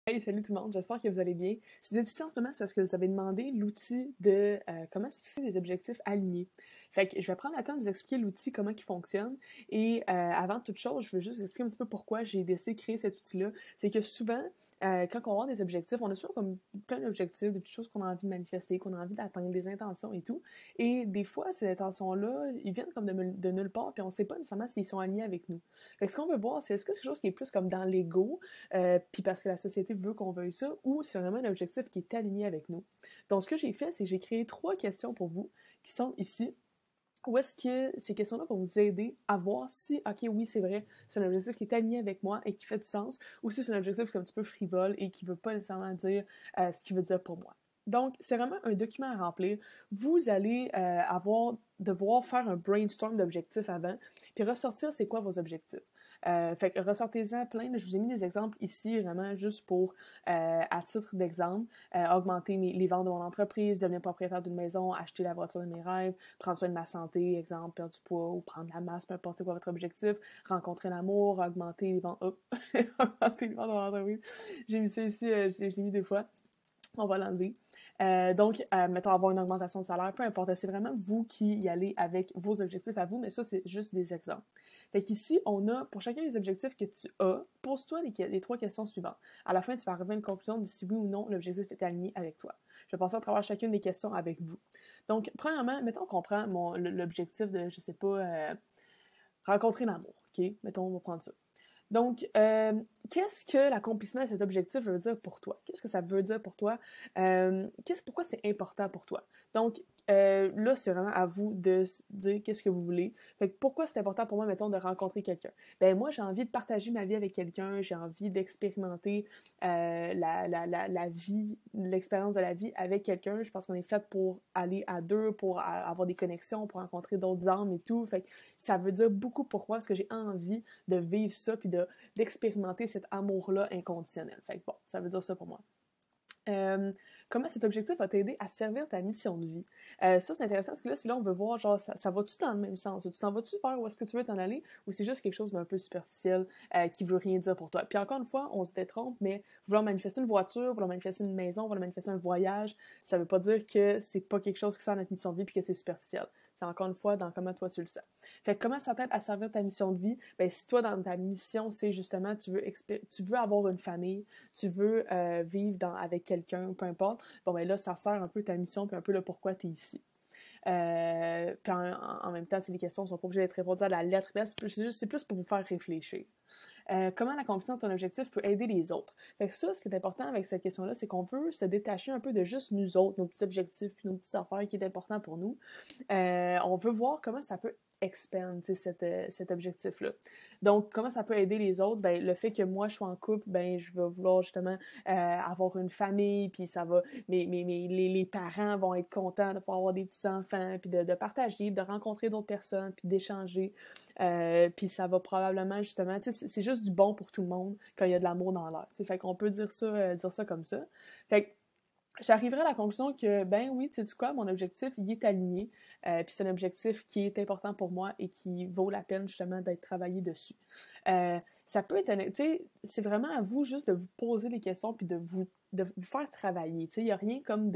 Hey, salut tout le monde, j'espère que vous allez bien. Si vous êtes ici en ce moment, c'est parce que vous avez demandé l'outil de comment se fixer des objectifs alignés. Fait que je vais prendre le temps de vous expliquer l'outil, comment il fonctionne. Et avant toute chose, je veux juste vous expliquer un petit peu pourquoi j'ai décidé de créer cet outil-là. C'est que souvent, quand on a des objectifs, on a toujours comme plein d'objectifs, des petites choses qu'on a envie de manifester, qu'on a envie d'atteindre, des intentions et tout. Et des fois, ces intentions-là, ils viennent comme de nulle part, puis on ne sait pas nécessairement s'ils sont alignés avec nous. Fait que ce qu'on veut voir, c'est est-ce que c'est quelque chose qui est plus comme dans l'ego, puis parce que la société veut qu'on veuille ça, ou c'est vraiment un objectif qui est aligné avec nous. Donc, ce que j'ai fait, c'est que j'ai créé 3 questions pour vous qui sont ici. Où est-ce que ces questions-là vont vous aider à voir si, OK, oui, c'est vrai, c'est un objectif qui est aligné avec moi et qui fait du sens, ou si c'est un objectif qui est un petit peu frivole et qui ne veut pas nécessairement dire ce qu'il veut dire pour moi. Donc, c'est vraiment un document à remplir. Vous allez devoir faire un brainstorm d'objectifs avant, puis ressortir c'est quoi vos objectifs. Fait que ressortez-en plein. Je vous ai mis des exemples ici, vraiment juste pour, à titre d'exemple, augmenter les ventes de mon entreprise, devenir propriétaire d'une maison, acheter la voiture de mes rêves, prendre soin de ma santé, exemple, perdre du poids ou prendre la masse, peu importe c'est quoi votre objectif, rencontrer l'amour, augmenter les ventes, augmenter les ventes de mon entreprise. J'ai mis ça ici, je l'ai mis 2 fois. On va l'enlever. Donc, mettons, avoir une augmentation de salaire, peu importe. C'est vraiment vous qui y allez avec vos objectifs à vous, mais ça, c'est juste des exemples. Fait qu'ici, on a, pour chacun des objectifs que tu as, pose-toi les 3 questions suivantes. À la fin, tu vas arriver à une conclusion de si oui ou non l'objectif est aligné avec toi. Je vais passer à travers chacune des questions avec vous. Donc, premièrement, mettons qu'on prend l'objectif de, je sais pas, rencontrer l'amour, OK? Mettons, on va prendre ça. Donc, qu'est-ce que l'accomplissement de cet objectif veut dire pour toi? Qu'est-ce que ça veut dire pour toi? Pourquoi c'est important pour toi? Donc, là, c'est vraiment à vous de dire qu'est-ce que vous voulez. Fait que pourquoi c'est important pour moi, mettons, de rencontrer quelqu'un? Ben moi, j'ai envie de partager ma vie avec quelqu'un, j'ai envie d'expérimenter la vie, l'expérience de la vie avec quelqu'un. Je pense qu'on est fait pour aller à deux, pour avoir des connexions, pour rencontrer d'autres âmes et tout. Fait que ça veut dire beaucoup pour moi parce que j'ai envie de vivre ça puis d'expérimenter cet amour-là inconditionnel. Fait que bon, ça veut dire ça pour moi. Comment cet objectif va t'aider à servir ta mission de vie? Ça, c'est intéressant parce que là, c'est là on veut voir, genre, ça va-tu dans le même sens? Tu t'en vas-tu vers où est-ce que tu veux t'en aller? Ou c'est juste quelque chose d'un peu superficiel qui veut rien dire pour toi? Puis encore une fois, on se détrompe, mais vouloir manifester une voiture, vouloir manifester une maison, vouloir manifester un voyage, ça veut pas dire que c'est pas quelque chose qui sert à notre mission de vie puis que c'est superficiel. C'est encore une fois dans comment toi tu le sens. Fait que comment ça t'aide à servir ta mission de vie? Ben, si toi, dans ta mission, c'est justement, tu veux avoir une famille, tu veux vivre avec quelqu'un, peu importe, bon, ben là, ça sert un peu ta mission, puis un peu le pourquoi tu es ici. Puis en même temps, les questions ne sont pas obligées d'être répondues à la lettre. C'est plus pour vous faire réfléchir. Comment l'accomplissement de ton objectif peut aider les autres? Fait que ça, ce qui est important avec cette question-là, c'est qu'on veut se détacher un peu de juste nous autres, nos petits objectifs, puis nos petites affaires qui est important pour nous. On veut voir comment ça peut expand cet objectif-là. Donc, comment ça peut aider les autres? Ben, le fait que moi, je sois en couple, ben, je vais vouloir justement avoir une famille, puis ça va, les parents vont être contents de pouvoir avoir des petits-enfants, puis de partager, de rencontrer d'autres personnes, puis d'échanger. Puis ça va probablement, justement, c'est juste du bon pour tout le monde quand il y a de l'amour dans l'air. Fait qu'on peut dire ça comme ça. Fait que j'arriverai à la conclusion que, ben oui, tu sais quoi, mon objectif, il est aligné, puis c'est un objectif qui est important pour moi et qui vaut la peine, justement, d'être travaillé dessus. Ça peut être, tu sais, c'est vraiment à vous juste de vous poser des questions puis de vous faire travailler. Tu sais, il n'y a rien comme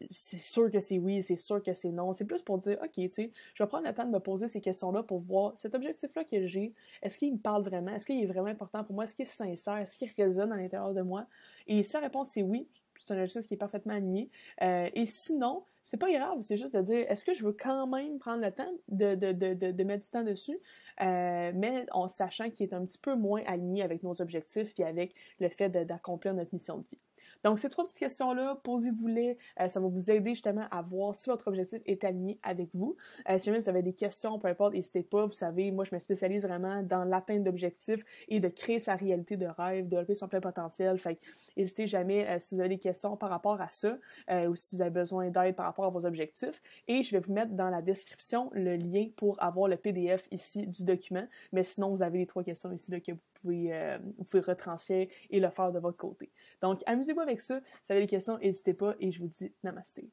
c'est sûr que c'est oui, c'est sûr que c'est non. C'est plus pour dire, OK, tu sais, je vais prendre le temps de me poser ces questions-là pour voir cet objectif-là que j'ai, est-ce qu'il me parle vraiment? Est-ce qu'il est vraiment important pour moi? Est-ce qu'il est sincère? Est-ce qu'il résonne à l'intérieur de moi? Et si la réponse c'est oui, c'est un objectif qui est parfaitement aligné. Et sinon, c'est pas grave, c'est juste de dire, est-ce que je veux quand même prendre le temps de mettre du temps dessus, mais en sachant qu'il est un petit peu moins aligné avec nos objectifs et avec le fait d'accomplir notre mission de vie. Donc, ces 3 petites questions-là, posez-vous-les. Ça va vous aider justement à voir si votre objectif est aligné avec vous. Si jamais vous avez des questions, peu importe, n'hésitez pas. Vous savez, moi, je me spécialise vraiment dans l'atteinte d'objectifs et de créer sa réalité de rêve, développer son plein potentiel. Fait que n'hésitez jamais si vous avez des questions par rapport à ça ou si vous avez besoin d'aide par rapport à vos objectifs. Et je vais vous mettre dans la description le lien pour avoir le PDF ici du document. Mais sinon, vous avez les 3 questions ici là, que vous pouvez retransférer et le faire de votre côté. Donc, amusez-vous avec ça. Si vous avez des questions, n'hésitez pas et je vous dis namasté.